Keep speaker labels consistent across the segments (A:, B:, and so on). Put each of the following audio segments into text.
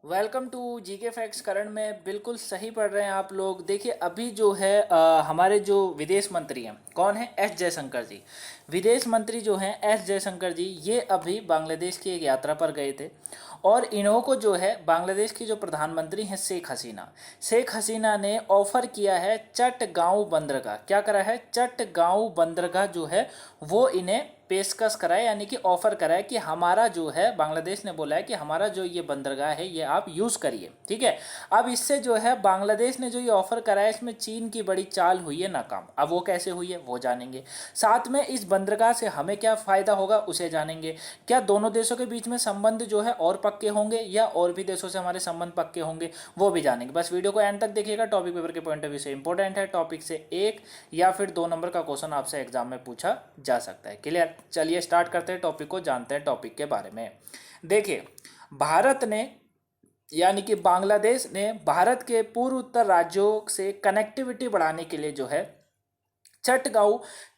A: Welcome to GK facts. करण में बिल्कुल सही पढ़ रहे हैं आप लोग। देखिए अभी जो है हमारे जो विदेश मंत्री हैं, कौन है? एस जयशंकर जी। विदेश मंत्री जो हैं एस जयशंकर जी, ये अभी बांग्लादेश की एक यात्रा पर गए थे। और इन्हों को जो है बांग्लादेश की जो प्रधानमंत्री हैं शेख हसीना ने ऑफर किया है चटगांव बंदरगाह। क्या करा है? चटगांव बंदरगाह जो है वो इन्हें पेशकश कराए, यानी कि ऑफर कराए कि हमारा जो है, बांग्लादेश ने बोला है कि हमारा जो ये बंदरगाह है ये आप यूज़ करिए। ठीक है। अब इससे जो है बांग्लादेश ने जो ये ऑफर कराया, इसमें चीन की बड़ी चाल हुई है नाकाम। अब वो कैसे हुई है वो जानेंगे। साथ में इस बंदरगाह से हमें क्या फ़ायदा होगा उसे जानेंगे। क्या दोनों देशों के बीच में संबंध जो है और पक्के होंगे या और भी देशों से हमारे संबंध पक्के होंगे, वो भी जानेंगे। बस वीडियो को एंड तक देखिएगा। टॉपिक पेपर के पॉइंट ऑफ व्यू से इंपॉर्टेंट है। टॉपिक से 1 या फिर 2 नंबर का क्वेश्चन आपसे एग्जाम में पूछा जा सकता है। क्लियर? चलिए स्टार्ट करते हैं टॉपिक को, जानते हैं टॉपिक के बारे में। देखिए, भारत ने यानी कि बांग्लादेश ने भारत के पूर्व उत्तर राज्यों से कनेक्टिविटी बढ़ाने के लिए जो है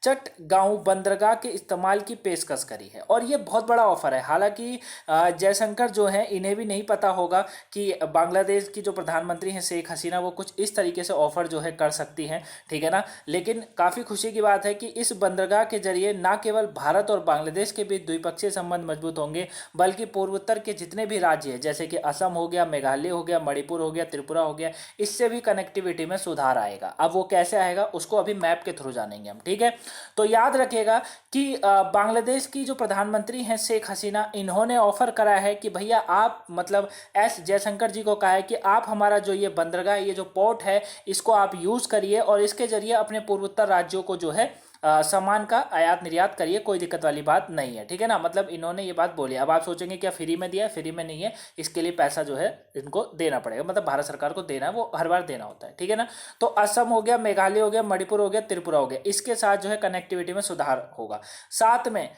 A: चटगांव बंदरगाह के इस्तेमाल की पेशकश करी है। और ये बहुत बड़ा ऑफर है। हालांकि जयशंकर जो हैं इन्हें भी नहीं पता होगा कि बांग्लादेश की जो प्रधानमंत्री हैं शेख हसीना, वो कुछ इस तरीके से ऑफर जो है कर सकती हैं। ठीक है ना। लेकिन काफ़ी खुशी की बात है कि इस बंदरगाह के जरिए ना केवल भारत और बांग्लादेश के बीच द्विपक्षीय संबंध मजबूत होंगे, बल्कि पूर्वोत्तर के जितने भी राज्य हैं, जैसे कि असम हो गया, मेघालय हो गया, मणिपुर हो गया, त्रिपुरा हो गया, इससे भी कनेक्टिविटी में सुधार आएगा। अब वो कैसे आएगा उसको अभी मैप के थ्रू जानेंगे हम। ठीक है। तो याद रखिएगा कि बांग्लादेश की जो प्रधानमंत्री हैं शेख हसीना, इन्होंने ऑफर करा है कि भैया आप, मतलब एस जयशंकर जी को कहा है कि आप हमारा जो ये बंदरगाह, ये जो पोर्ट है, इसको आप यूज़ करिए और इसके जरिए अपने पूर्वोत्तर राज्यों को जो है सामान का आयात निर्यात करिए। कोई दिक्कत वाली बात नहीं है। ठीक है ना। मतलब इन्होंने ये बात बोली। अब आप सोचेंगे क्या फ्री में दिया है? फ्री में नहीं है, इसके लिए पैसा जो है इनको देना पड़ेगा। मतलब भारत सरकार को देना है, वो हर बार देना होता है। ठीक है ना। तो असम हो गया, मेघालय हो गया, मणिपुर हो गया, त्रिपुरा हो गया, इसके साथ जो है कनेक्टिविटी में सुधार होगा। साथ में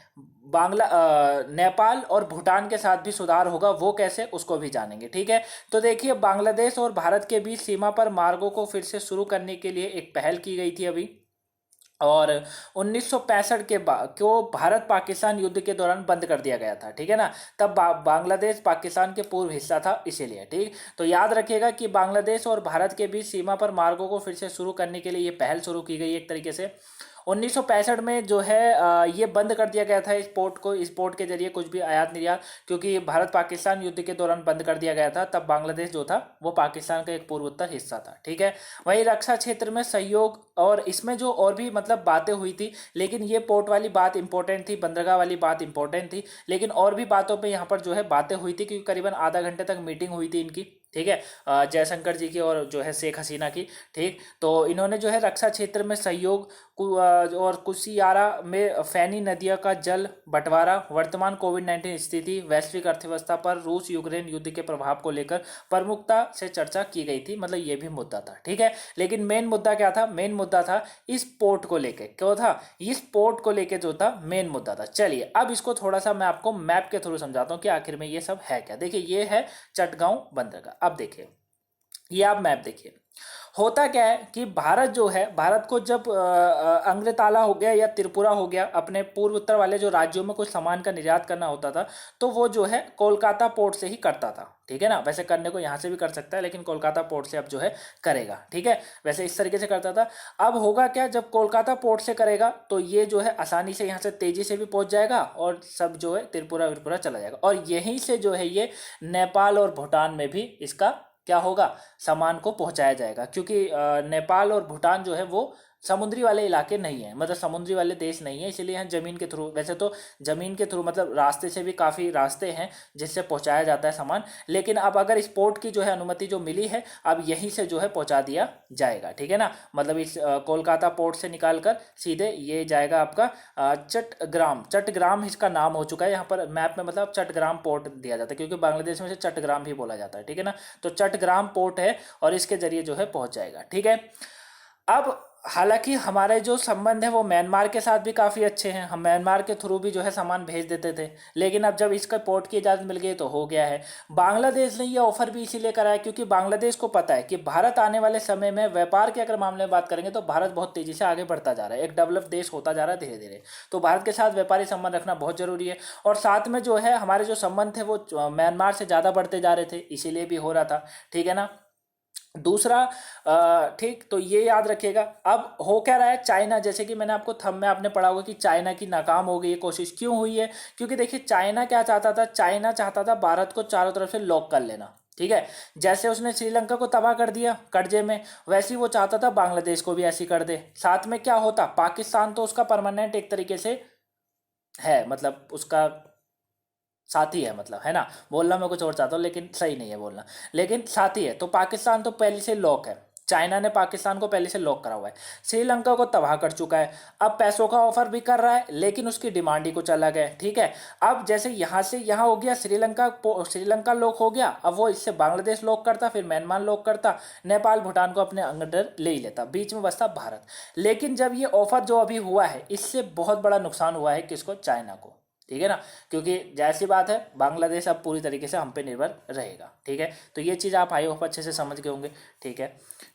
A: नेपाल और भूटान के साथ भी सुधार होगा। वो कैसे, उसको भी जानेंगे। ठीक है। तो देखिए, बांग्लादेश और भारत के बीच सीमा पर मार्गों को फिर से शुरू करने के लिए एक पहल की गई थी अभी। और 1965 के बाद को भारत पाकिस्तान युद्ध के दौरान बंद कर दिया गया था। ठीक है ना। तब बांग्लादेश पाकिस्तान के पूर्व हिस्सा था, इसीलिए। ठीक। तो याद रखिएगा कि बांग्लादेश और भारत के बीच सीमा पर मार्गों को फिर से शुरू करने के लिए ये पहल शुरू की गई एक तरीके से। 1965 में जो है ये बंद कर दिया गया था इस पोर्ट को। इस पोर्ट के जरिए कुछ भी आयात निर्यात, क्योंकि भारत पाकिस्तान युद्ध के दौरान बंद कर दिया गया था। तब बांग्लादेश जो था वो पाकिस्तान का एक पूर्वोत्तर हिस्सा था। ठीक है। वहीं रक्षा क्षेत्र में सहयोग, और इसमें जो और भी मतलब बातें हुई थी, लेकिन ये पोर्ट वाली बात इंपॉर्टेंट थी, बंदरगाह वाली बात इंपॉर्टेंट थी। लेकिन और भी बातों पे यहाँ पर जो है बातें हुई थी, क्योंकि करीबन आधा घंटे तक मीटिंग हुई थी इनकी। ठीक है। जयशंकर जी की और जो है शेख हसीना की। ठीक। तो इन्होंने जो है रक्षा क्षेत्र में सहयोग और कुशियारा में फैनी नदियों का जल बंटवारा, वर्तमान कोविड-19 स्थिति, वैश्विक अर्थव्यवस्था पर रूस यूक्रेन युद्ध के प्रभाव को लेकर प्रमुखता से चर्चा की गई थी। मतलब ये भी मुद्दा था। ठीक है। लेकिन मेन मुद्दा क्या था? मेन मुद्दा था इस पोर्ट को लेके। क्यों था? इस पोर्ट को लेके जो था मेन मुद्दा था। चलिए अब इसको थोड़ा सा मैं आपको मैप के थ्रू समझाता हूँ कि आखिर में ये सब है क्या। देखिए, ये है चटगांव बंदरगाह। अब देखिए, ये आप मैप देखिए। होता क्या है कि भारत जो है, भारत को जब अंग्रताला हो गया या त्रिपुरा हो गया, अपने पूर्व उत्तर वाले जो राज्यों में कुछ सामान का निर्यात करना होता था, तो वो जो है कोलकाता पोर्ट से ही करता था। ठीक है ना। वैसे करने को यहाँ से भी कर सकता है, लेकिन कोलकाता पोर्ट से अब जो है करेगा। ठीक है। वैसे इस तरीके से करता था। अब होगा क्या, जब कोलकाता पोर्ट से करेगा तो ये जो है आसानी से यहाँ से तेजी से भी पहुँच जाएगा और सब जो है त्रिपुरा विरपुरा चला जाएगा। और यहीं से जो है ये नेपाल और भूटान में भी इसका क्या होगा, सामान को पहुंचाया जाएगा। क्योंकि नेपाल और भूटान जो है वो समुद्री वाले इलाके नहीं है, मतलब समुद्री वाले देश नहीं है, इसीलिए यहाँ जमीन के थ्रू, वैसे तो जमीन के थ्रू मतलब रास्ते से भी काफ़ी रास्ते हैं जिससे पहुंचाया जाता है सामान। लेकिन अब अगर इस पोर्ट की जो है अनुमति जो मिली है, अब यहीं से जो है पहुंचा दिया जाएगा। ठीक है ना। मतलब इस कोलकाता पोर्ट से निकाल कर सीधे ये जाएगा आपका चट्टग्राम इसका नाम हो चुका है यहाँ पर मैप में। मतलब चट्टग्राम पोर्ट दिया जाता है, क्योंकि बांग्लादेश में से चट्टग्राम भी बोला जाता है। ठीक है ना। तो चट्टग्राम पोर्ट है और इसके जरिए जो है पहुंच जाएगा। ठीक है। अब हालांकि हमारे जो संबंध है वो म्यांमार के साथ भी काफ़ी अच्छे हैं, हम म्यांमार के थ्रू भी जो है सामान भेज देते थे, लेकिन अब जब इसका पोर्ट की इजाज़त मिल गई तो हो गया है। बांग्लादेश ने ये ऑफर भी इसीलिए कराया क्योंकि बांग्लादेश को पता है कि भारत आने वाले समय में व्यापार के अगर मामले में बात करेंगे तो भारत बहुत तेज़ी से आगे बढ़ता जा रहा है, एक डेवलप देश होता जा रहा है धीरे धीरे। तो भारत के साथ व्यापारी संबंध रखना बहुत जरूरी है। और साथ में जो है हमारे जो संबंध थे वो म्यांमार से ज़्यादा बढ़ते जा रहे थे, इसीलिए भी हो रहा था। ठीक है ना। दूसरा, ठीक, तो ये याद रखिएगा। अब हो क्या रहा है, चाइना, जैसे कि मैंने आपको थंब में आपने पढ़ा होगा कि चाइना की नाकाम हो गई है कोशिश, क्यों हुई है? क्योंकि देखिए चाइना क्या चाहता था, चाइना चाहता था भारत को चारों तरफ से लॉक कर लेना। ठीक है, जैसे उसने श्रीलंका को तबाह कर दिया कब्जे में, वैसे ही वो चाहता था बांग्लादेश को भी ऐसी कर दे। साथ में क्या होता, पाकिस्तान तो उसका परमानेंट एक तरीके से है, मतलब उसका साथी है, मतलब है ना। बोलना मैं कुछ और चाहता हूँ लेकिन सही नहीं है बोलना, लेकिन साथी है। तो पाकिस्तान तो पहले से लॉक है, चाइना ने पाकिस्तान को पहले से लॉक करा हुआ है, श्रीलंका को तबाह कर चुका है। अब पैसों का ऑफर भी कर रहा है लेकिन उसकी डिमांड ही कुछ अलग है। ठीक है, अब जैसे यहाँ से यहाँ हो गया, श्रीलंका लॉक हो गया, अब वो इससे बांग्लादेश लॉक करता, फिर म्यांमार लॉक करता, नेपाल भूटान को अपने अंडर ले ही लेता, बीच में बसता भारत। लेकिन जब ये ऑफर जो अभी हुआ है इससे बहुत बड़ा नुकसान हुआ है, किसको? चाइना को। ठीक है ना, क्योंकि जैसी बात है बांग्लादेश अब पूरी तरीके से हम पे निर्भर रहेगा। ठीक है, तो ये चीज़ आप आई होप अच्छे से समझ गए होंगे। ठीक है,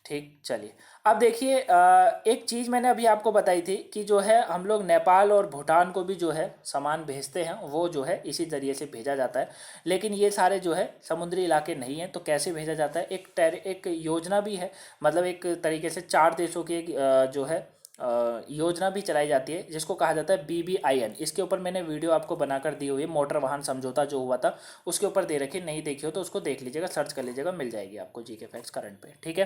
A: ठीक, चलिए। अब देखिए एक चीज़ मैंने अभी आपको बताई थी कि जो है हम लोग नेपाल और भूटान को भी जो है सामान भेजते हैं, वो जो है इसी ज़रिए से भेजा जाता है। लेकिन ये सारे जो है समुद्री इलाके नहीं हैं, तो कैसे भेजा जाता है? एक योजना भी है, मतलब एक तरीके से 4 देशों की जो है योजना भी चलाई जाती है जिसको कहा जाता है BBIN। इसके ऊपर मैंने वीडियो आपको बनाकर दी हुई है, मोटर वाहन समझौता जो हुआ था उसके ऊपर दे रखी, नहीं देखी हो तो उसको देख लीजिएगा, सर्च कर लीजिएगा, मिल जाएगी आपको जीके फैक्ट्स करंट पे। ठीक है,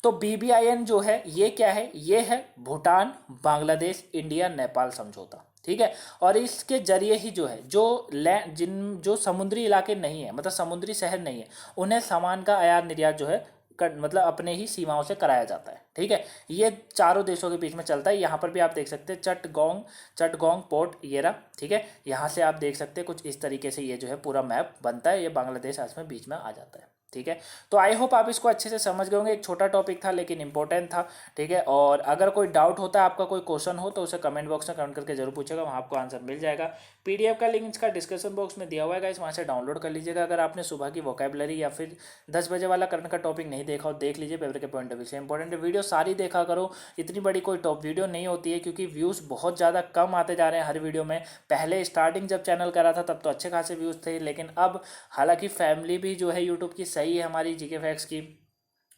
A: तो BBIN जो है ये क्या है? ये है भूटान, बांग्लादेश, इंडिया, नेपाल समझौता। ठीक है, और इसके जरिए ही जो है जो समुद्री इलाके नहीं है, मतलब समुद्री शहर नहीं है, उन्हें सामान का आयात निर्यात जो है मतलब अपने ही सीमाओं से कराया जाता है। ठीक है, ये चारों देशों के बीच में चलता है। यहाँ पर भी आप देख सकते हैं चटगोंग पोर्ट ये रहा। ठीक है, यहाँ से आप देख सकते हैं कुछ इस तरीके से ये जो है पूरा मैप बनता है, ये बांग्लादेश इसमें बीच में आ जाता है। ठीक है, तो आई होप आप इसको अच्छे से समझ गए होंगे। एक छोटा टॉपिक था लेकिन इंपॉर्टेंट था। ठीक है, और अगर कोई डाउट होता है, आपका कोई क्वेश्चन हो तो उसे कमेंट बॉक्स में कमेंट करके जरूर पूछेगा, वहाँ आपको आंसर मिल जाएगा। PDF का लिंक इसका डिस्क्रिप्शन बॉक्स में दिया हुआ है गाइस, वहाँ से डाउनलोड कर लीजिएगा। अगर आपने सुबह की वोकेबलरी या फिर 10 बजे वाला करंट का टॉपिक नहीं देखा हो, देख लीजिए, पेपर के पॉइंट ऑफ व्यू से इंपॉर्टेंट वीडियो सारी देखा करो। इतनी बड़ी कोई टॉप वीडियो नहीं होती है क्योंकि व्यूज़ बहुत ज़्यादा कम आते जा रहे हैं हर वीडियो में। पहले स्टार्टिंग जब चैनल करा था तब तो अच्छे खासे व्यूज़ थे, लेकिन अब हालांकि फैमिली भी जो है यूट्यूब की सही है हमारी जीके फैक्ट्स की,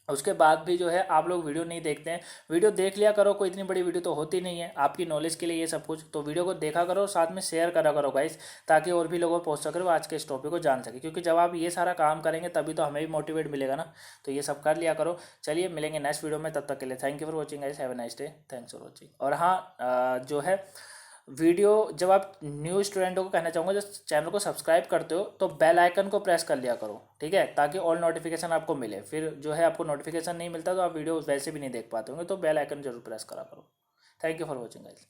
A: उसके बाद भी जो है आप लोग वीडियो नहीं देखते हैं। वीडियो देख लिया करो, कोई इतनी बड़ी वीडियो तो होती नहीं है, आपकी नॉलेज के लिए ये सब कुछ, तो वीडियो को देखा करो, साथ में शेयर करा करो गाइस, ताकि और भी लोगों को पहुंच सके, वो आज के इस टॉपिक को जान सके। क्योंकि जब आप ये सारा काम करेंगे तभी तो हमें भी मोटिवेट मिलेगा ना, तो ये सब कर लिया करो। चलिए मिलेंगे नेक्स्ट वीडियो में, तब तक के लिए thank you for watching guys, have a nice day, thanks for watching. और हाँ, जो है वीडियो जब आप न्यू स्टूडेंटों को कहना चाहूँगा, जब चैनल को सब्सक्राइब करते हो तो बेल आइकन को प्रेस कर लिया करो। ठीक है, ताकि ऑल नोटिफिकेशन आपको मिले, फिर जो है आपको नोटिफिकेशन नहीं मिलता तो आप वीडियो वैसे भी नहीं देख पाते होंगे, तो बेल आइकन जरूर प्रेस करा करो। Thank you for watching guys.